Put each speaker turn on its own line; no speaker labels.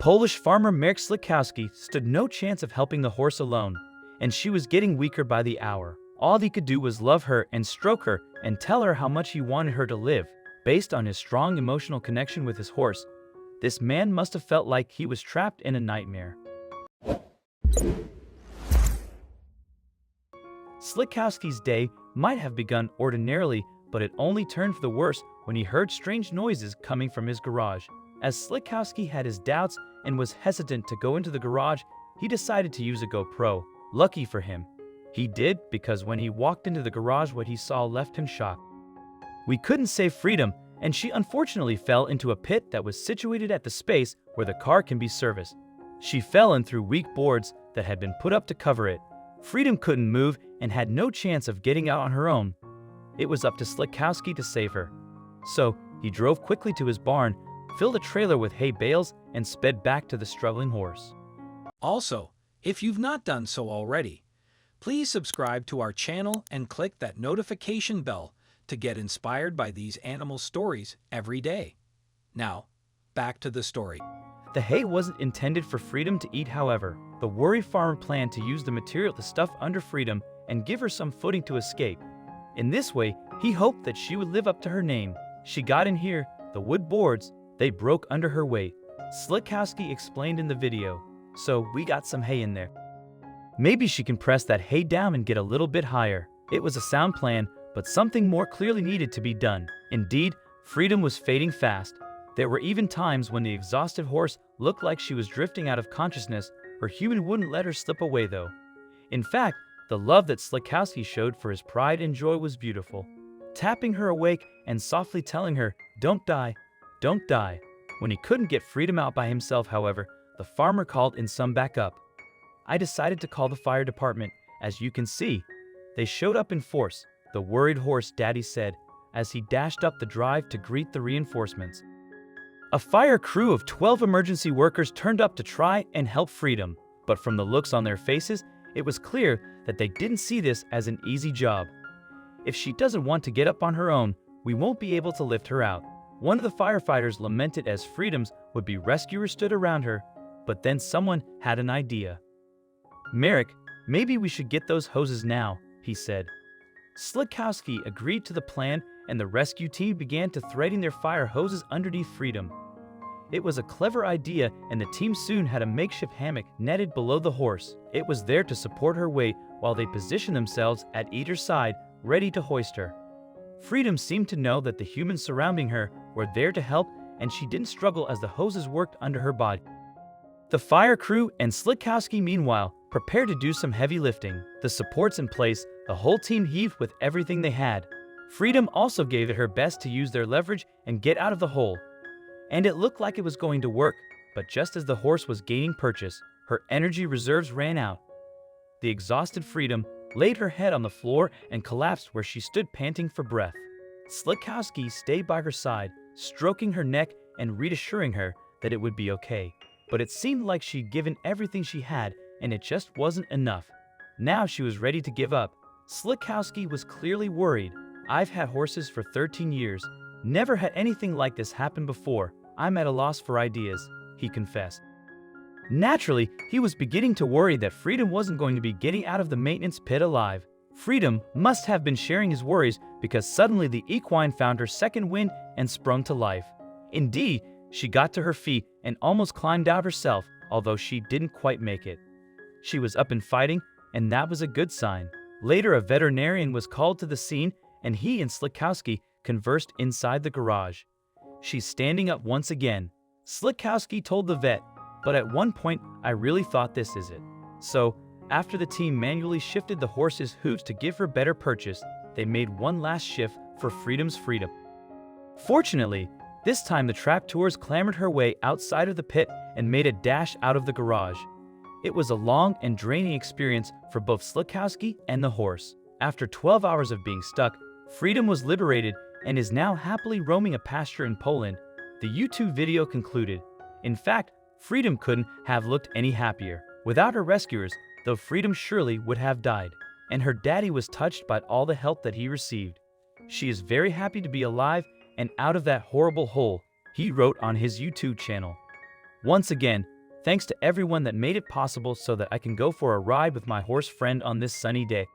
Polish farmer Marek Slikowski stood no chance of helping the horse alone, and she was getting weaker by the hour. All he could do was love her and stroke her and tell her how much he wanted her to live. Based on his strong emotional connection with his horse, this man must have felt like he was trapped in a nightmare. Slikowski's day might have begun ordinarily, but it only turned for the worse when he heard strange noises coming from his garage. As Slikowski had his doubts and was hesitant to go into the garage, he decided to use a GoPro. Lucky for him, he did, because when he walked into the garage, what he saw left him shocked. We couldn't save Freedom, and she unfortunately fell into a pit that was situated at the space where the car can be serviced. She fell in through weak boards that had been put up to cover it. Freedom couldn't move and had no chance of getting out on her own. It was up to Slikowski to save her. So he drove quickly to his barn, filled a trailer with hay bales, and sped back to the struggling horse.
Also, if you've not done so already, please subscribe to our channel and click that notification bell to get inspired by these animal stories every day. Now, back to the story.
The hay wasn't intended for Freedom to eat, however. The worried farmer planned to use the material to stuff under Freedom and give her some footing to escape. In this way, he hoped that she would live up to her name. She got in here, the wood boards, they broke under her weight. Slikowski explained in the video. So we got some hay in there. Maybe she can press that hay down and get a little bit higher. It was a sound plan, but something more clearly needed to be done. Indeed, Freedom was fading fast. There were even times when the exhausted horse looked like she was drifting out of consciousness. Her human wouldn't let her slip away though. In fact, the love that Slikowski showed for his pride and joy was beautiful. Tapping her awake and softly telling her, "Don't die, don't die." When he couldn't get Freedom out by himself, however, the farmer called in some backup. I decided to call the fire department. As you can see, they showed up in force, the worried horse, Daddy said, as he dashed up the drive to greet the reinforcements. A fire crew of 12 emergency workers turned up to try and help Freedom, but from the looks on their faces, it was clear that they didn't see this as an easy job. If she doesn't want to get up on her own, we won't be able to lift her out. One of the firefighters lamented as Freedom's would-be rescuers stood around her, but then someone had an idea. "Marek, maybe we should get those hoses now," he said. Slikowski agreed to the plan, and the rescue team began to threading their fire hoses underneath Freedom. It was a clever idea, and the team soon had a makeshift hammock netted below the horse. It was there to support her weight while they positioned themselves at either side, ready to hoist her. Freedom seemed to know that the humans surrounding her were there to help, and she didn't struggle as the hoses worked under her body. The fire crew and Slikowski, meanwhile, prepared to do some heavy lifting. The supports in place, the whole team heaved with everything they had. Freedom also gave it her best to use their leverage and get out of the hole. And it looked like it was going to work, but just as the horse was gaining purchase, her energy reserves ran out. The exhausted Freedom laid her head on the floor and collapsed where she stood panting for breath. Slikowski stayed by her side, stroking her neck and reassuring her that it would be okay. But it seemed like she'd given everything she had, and it just wasn't enough. Now she was ready to give up. Slikowski was clearly worried. "I've had horses for 13 years. Never had anything like this happen before. I'm at a loss for ideas," he confessed. Naturally, he was beginning to worry that Freedom wasn't going to be getting out of the maintenance pit alive. Freedom must have been sharing his worries, because suddenly the equine found her second wind and sprung to life. Indeed, she got to her feet and almost climbed out herself, although she didn't quite make it. She was up and fighting, and that was a good sign. Later, a veterinarian was called to the scene, and he and Slikowski conversed inside the garage. "She's standing up once again," Slikowski told the vet, "but at one point I really thought this is it." So, after the team manually shifted the horse's hooves to give her better purchase, they made one last shift for Freedom's freedom. Fortunately, this time the trapdoors clambered her way outside of the pit and made a dash out of the garage. It was a long and draining experience for both Slikowski and the horse. After 12 hours of being stuck, Freedom was liberated and is now happily roaming a pasture in Poland. The YouTube video concluded. In fact, Freedom couldn't have looked any happier. Without her rescuers, though, Freedom surely would have died. And her daddy was touched by all the help that he received. "She is very happy to be alive and out of that horrible hole," he wrote on his YouTube channel. Once again, Thanks to everyone that made it possible so that I can go for a ride with my horse friend on this sunny day.